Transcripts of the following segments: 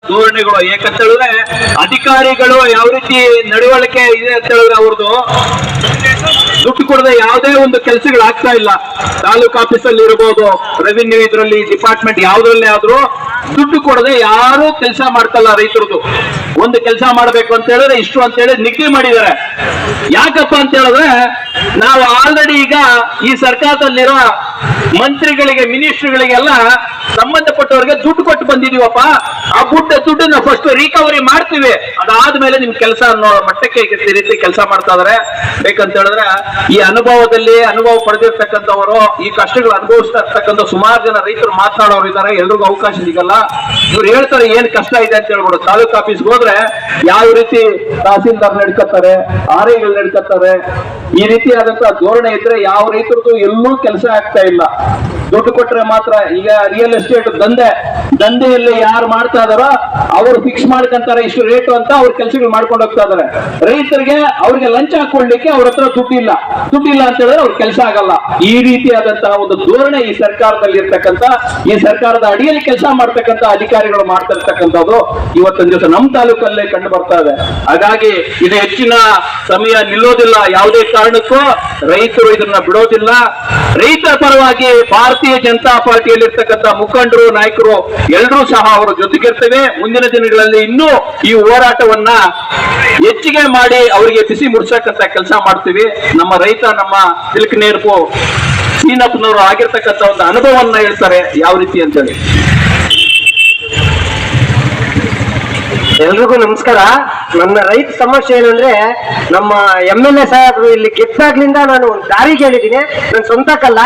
ಧೋರಣೆಗಳು. ಯಾಕಂತ ಹೇಳಿದ್ರೆ ಅಧಿಕಾರಿಗಳು ಯಾವ ರೀತಿ ನಡವಳಿಕೆ ಇದೆ ಅಂತ ಹೇಳಿದ್ರೆ ಅವ್ರದ್ದು ದುಡ್ಡು ಕೊಡದೆ ಯಾವುದೇ ಒಂದು ಕೆಲಸಗಳು ಆಗ್ತಾ ಇಲ್ಲ. ತಾಲೂಕು ಆಫೀಸಲ್ಲಿ ಇರಬಹುದು, ರೆವಿನ್ಯೂ ಇದರಲ್ಲಿ ಡಿಪಾರ್ಟ್ಮೆಂಟ್ ಯಾವ್ದ್ರಲ್ಲೇ ಆದ್ರೂ ದುಡ್ಡು ಕೊಡದೆ ಯಾರು ಕೆಲಸ ಮಾಡ್ತಲ್ಲ. ರೈತರದು ಒಂದು ಕೆಲಸ ಮಾಡ್ಬೇಕು ಅಂತ ಹೇಳಿದ್ರೆ ಇಷ್ಟು ಅಂತ ಹೇಳಿ ನಿಗದಿ ಮಾಡಿದ್ದಾರೆ. ಯಾಕಪ್ಪ ಅಂತ ಹೇಳಿದ್ರೆ ನಾವು ಆಲ್ರೆಡಿ ಈಗ ಈ ಸರ್ಕಾರದಲ್ಲಿರೋ ಮಂತ್ರಿಗಳಿಗೆ, ಮಿನಿಸ್ಟರ್ಗಳಿಗೆಲ್ಲ ಸಂಬಂಧಪಟ್ಟವರಿಗೆ ದುಡ್ಡು ಕೊಟ್ಟು ಬಂದಿದೀವಪ್ಪ. ಆ ದುಡ್ಡನ್ನ ಫಸ್ಟ್ ರಿಕವರಿ ಮಾಡ್ತೀವಿ, ಅದಾದ್ಮೇಲೆ ನಿಮ್ ಕೆಲಸ ಅನ್ನೋ ಮಟ್ಟಕ್ಕೆ ಈ ರೀತಿ ಕೆಲಸ ಮಾಡ್ತಾ ಇದಾರೆ. ಬೇಕಂತ ಹೇಳಿದ್ರೆ ಈ ಅನುಭವ ಪಡೆದಿರ್ತಕ್ಕಂಥವರು, ಈ ಕಷ್ಟಗಳು ಅನುಭವಿಸ್ತಾ ಇರ್ತಕ್ಕಂಥ ಸುಮಾರು ಜನ ರೈತರು ಮಾತನಾಡೋರು ಇದ್ದಾರೆ. ಎಲ್ರಿಗೂ ಅವಕಾಶ ಸಿಗಲ್ಲ. ಇವ್ರು ಹೇಳ್ತಾರೆ ಏನ್ ಕಷ್ಟ ಇದೆ ಅಂತ ಹೇಳ್ಬಿಡು. ತಾಲೂಕು ಆಫೀಸ್ಗೆ ಹೋದ್ರೆ ಯಾವ ರೀತಿ ತಹಸೀಲ್ದಾರ್ ನಡ್ಕೊತಾರೆ, ಆರ್ಐಗಳು ನಡ್ಕೊತಾರೆ. ಈ ರೀತಿಯಾದಂತಹ ಧೋರಣೆ ಇದ್ರೆ ಯಾವ ರೈತರದ್ದು ಎಲ್ಲೂ ಕೆಲಸ ಆಗ್ತಾ ಇಲ್ಲ. ದುಡ್ಡು ಕೊಟ್ರೆ ಮಾತ್ರ. ಈಗ ರಿಯಲ್ ಎಸ್ಟೇಟ್ ದಂಧೆಯಲ್ಲಿ ಯಾರು ಮಾಡ್ತಾ ಇದಾರೋ ಅವರು ಫಿಕ್ಸ್ ಮಾಡ್ಕೊಂತಾರೆ ಇಷ್ಟು ರೇಟು ಅಂತ ಅವ್ರ ಕೆಲಸಗಳು ಮಾಡ್ಕೊಂಡು ಹೋಗ್ತಾ ಇದಾರೆ. ರೈತರಿಗೆ ಅವ್ರಿಗೆ ಲಂಚ ಹಾಕೊಳ್ಳಿಕ್ಕೆ ಅವ್ರ ಹತ್ರ ದುಡ್ಡಿಲ್ಲ ಅಂತ ಹೇಳಿದ್ರೆ ಅವ್ರ ಕೆಲಸ ಆಗಲ್ಲ. ಈ ರೀತಿಯಾದಂತಹ ಒಂದು ಧೋರಣೆ ಈ ಸರ್ಕಾರದಲ್ಲಿ ಇರ್ತಕ್ಕಂಥ, ಈ ಸರ್ಕಾರದ ಅಡಿಯಲ್ಲಿ ಕೆಲಸ ಮಾಡ್ತಕ್ಕಂಥ ಅಧಿಕಾರಿಗಳು ಮಾಡ್ತಾ ಇರ್ತಕ್ಕಂಥದ್ದು ಇವತ್ತಿನ ದಿವಸ ನಮ್ಮ ತಾಲೂಕಲ್ಲೇ ಕಂಡು ಬರ್ತಾ ಇದೆ. ಹಾಗಾಗಿ ಇದು ಹೆಚ್ಚಿನ ಸಮಯ ನಿಲ್ಲೋದಿಲ್ಲ. ಯಾವುದೇ ಕಾರಣಕ್ಕೂ ರೈತರು ಇದನ್ನ ಬಿಡೋದಿಲ್ಲ. ರೈತರ ಪರವಾಗಿ ಭಾರತೀಯ ಜನತಾ ಪಾರ್ಟಿಯಲ್ಲಿ ಇರ್ತಕ್ಕಂಥ ಮುಖಂಡರು, ನಾಯಕರು ಎಲ್ಲರೂ ಸಹ ಅವರ ಜೊತೆಗಿರ್ತೇವೆ. ಮುಂದಿನ ದಿನಗಳಲ್ಲಿ ಇನ್ನೂ ಈ ಹೋರಾಟವನ್ನ ಹೆಚ್ಚಿಗೆ ಮಾಡಿ ಅವರಿಗೆ ಬಿಸಿ ಮುಡ್ಸಕ್ಕಂತ ಕೆಲಸ ಮಾಡ್ತೀವಿ. ನಮ್ಮ ರೈತ, ನಮ್ಮ ತಿಲಕನೇರ್ಪು ಸೀನಪ್ಪನವರು ಆಗಿರ್ತಕ್ಕಂಥ ಒಂದು ಅನುಭವವನ್ನ ಹೇಳ್ತಾರೆ ಯಾವ ರೀತಿ ಅಂತೇಳಿ. ಎಲ್ರಿಗೂ ನಮಸ್ಕಾರ. ನನ್ನ ರೈತ ಸಮಸ್ಯೆ ಏನಂದ್ರೆ, ನಮ್ಮ MLA ಸಾಹೇಬರು ಇಲ್ಲಿ ಗೆದ್ದಾಗ್ಲಿಂದ ನಾನು ಒಂದು ದಾರಿ ಕೇಳಿದ್ದೀನಿ. ನನ್ನ ಸ್ವಂತಕ್ಕಲ್ಲ,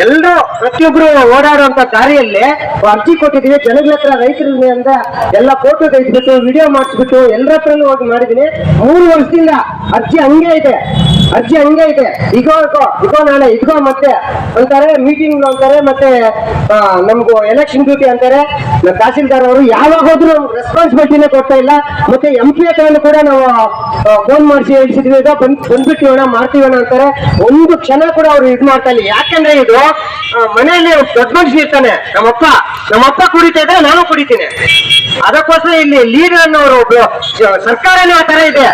ಎಲ್ಲರೂ ಪ್ರತಿಯೊಬ್ರು ಓಡಾಡುವಂತ ದಾರಿಯಲ್ಲಿ ಅರ್ಜಿ ಕೊಟ್ಟಿದ್ದೀನಿ. ಜನಗಳ ಹತ್ರ ರೈತರಿಂದ ಎಲ್ಲ ಫೋಟೋ ತೆಗೆದ್ಬಿಟ್ಟು ವಿಡಿಯೋ ಮಾಡಿಸ್ಬಿಟ್ಟು ಎಲ್ಲರ ಹತ್ರನೂ ಹೋಗಿ ಮಾಡಿದ್ದೀನಿ. 3 ವರ್ಷದಿಂದ ಅರ್ಜಿ ಹಂಗೆ ಇದೆ. ಇಗೋ ನಾಳೆ ಇದ್ಗೋ ಮತ್ತೆ ಅಂತಾರೆ, ಮೀಟಿಂಗ್ ಅಂತಾರೆ, ಮತ್ತೆ ನಮ್ಗೂ ಎಲೆಕ್ಷನ್ ಡ್ಯೂಟಿ ಅಂತಾರೆ. ತಹಸೀಲ್ದಾರ್ ಅವರು ಯಾವಾಗ ಹೋದ್ರು ರೆಸ್ಪಾನ್ಸಿಬಿಲಿಟಿನೇ ಕೊಡ್ತಾ ಇಲ್ಲ. ಮತ್ತೆ MP ಹತ್ರನೂ ಕೂಡ ನಾವು ಫೋನ್ ಮಾಡಿಸಿ ಹೇಳ್ಸಿದ್ವಿ, ಬಂದ್ಬಿಟ್ಟಿವಣ ಮಾಡ್ತೀವಣ ಅಂತಾರೆ. ಒಂದು ಕ್ಷಣ ಕೂಡ ಅವ್ರು ಇದು ಮಾಡ್ತಾ ಇಲ್ಲ. ಯಾಕಂದ್ರೆ ಇದು ಮನೆಯಲ್ಲಿ ದೊಡ್ಡ ಮನುಷ್ಯ ಇರ್ತಾನೆ, ನಮ್ಮಪ್ಪ ಕುಡಿತಾ ಇದ್ರೆ ನಾನು ಕುಡಿತೀನಿ. ಅದಕ್ಕೋಸ್ಕರ ಇಲ್ಲಿ ಲೀಡರ್ ಅನ್ನೋರು ಒಬ್ರು ಸರ್ಕಾರನೇ ಆ ತರ ಇದೆ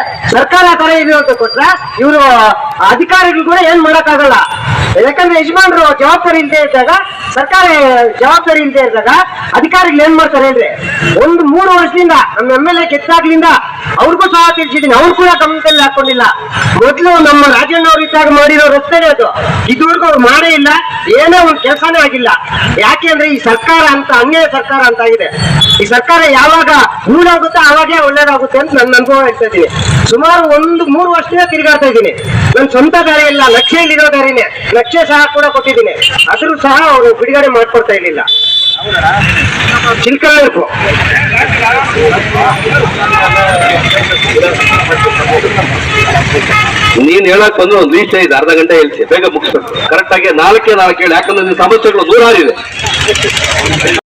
ಅಂತ ಕೊಟ್ರೆ ಇವರು ಅಧಿಕಾರಿಗಳು ಕೂಡ ಏನ್ ಮಾಡಕ್ಕಾಗಲ್ಲ. ಯಾಕಂದ್ರೆ ಯಜಮಾನ್ರು ಜವಾಬ್ದಾರಿ ಇಲ್ಲದೆ ಇದ್ದಾಗ, ಸರ್ಕಾರ ಜವಾಬ್ದಾರಿ ಇಲ್ಲದೆ ಇದ್ದಾಗ ಅಧಿಕಾರಿಗಳು ಏನ್ ಮಾಡ್ತಾರೆ ಅಂದ್ರೆ, 3 ವರ್ಷದಿಂದ ನಮ್ಮ MLA ಗೆದ್ದಾಗ್ಲಿಂದ ಅವ್ರಿಗೂ ಸಹ ತಿಳಿಸಿದ್ದೀನಿ, ಅವ್ರು ಕೂಡ ಗಮನದಲ್ಲಿ ಹಾಕೊಂಡಿಲ್ಲ. ಮೊದ್ಲು ನಮ್ಮ ರಾಜಣ್ಣವ್ರು ಇದ್ದಾಗ ಮಾಡಿರೋ ರಸ್ತೆನೇ ಅದು, ಇದುವರೆಗೂ ಅವ್ರು ಮಾಡೇ ಇಲ್ಲ. ಏನೋ ಒಂದು ಕೆಲಸನೇ ಆಗಿಲ್ಲ. ಯಾಕೆ ಅಂದ್ರೆ ಈ ಸರ್ಕಾರ ಅಂತ ಅನ್ಯಾಯ ಸರ್ಕಾರ ಅಂತ ಆಗಿದೆ. ಈ ಸರ್ಕಾರ ಯಾವಾಗ ಮೂಡಾಗುತ್ತೋ ಆವಾಗೇ ಒಳ್ಳೇದಾಗುತ್ತೆ ಅಂತ ನನ್ನ ಅನುಭವ ಹೇಳ್ತಾ ಇದ್ದೀನಿ. ಸುಮಾರು 3 ವರ್ಷದಿಂದ ತಿರುಗಾಡ್ತಾ ಇದ್ದೀನಿ. ನನ್ನ ಸ್ವಂತ ದಾರಿ ಇಲ್ಲ, ನಕ್ಷೆಯಲ್ಲಿರೋ ದಾರಿನೇ. ನಕ್ಷೆ ಸಹ ಕೂಡ ಕೊಟ್ಟಿದ್ದೀನಿ, ಆದ್ರೂ ಸಹ ಅವರು ಬಿಡುಗಡೆ ಮಾಡ್ಕೊಡ್ತಾ ಇರ್ಲಿಲ್ಲ. ಚಿಲ್ಕಲ್ಲೇರ್ಪು ನೀನ್ ಹೇಳಕ್ ಬಂದ್ರೆ ಒಂದು ರೀಚ್ ಐದು ಅರ್ಧ ಗಂಟೆ ಹೇಳ್ತಿ, ಬೇಗ ಮುಗಿಸ್ಬೇಕು. ಕರೆಕ್ಟ್ ಆಗಿ 4 ಹೇಳಿ, ಯಾಕಂದ್ರೆ ಸಮಸ್ಯೆಗಳು 100 ಇದೆ.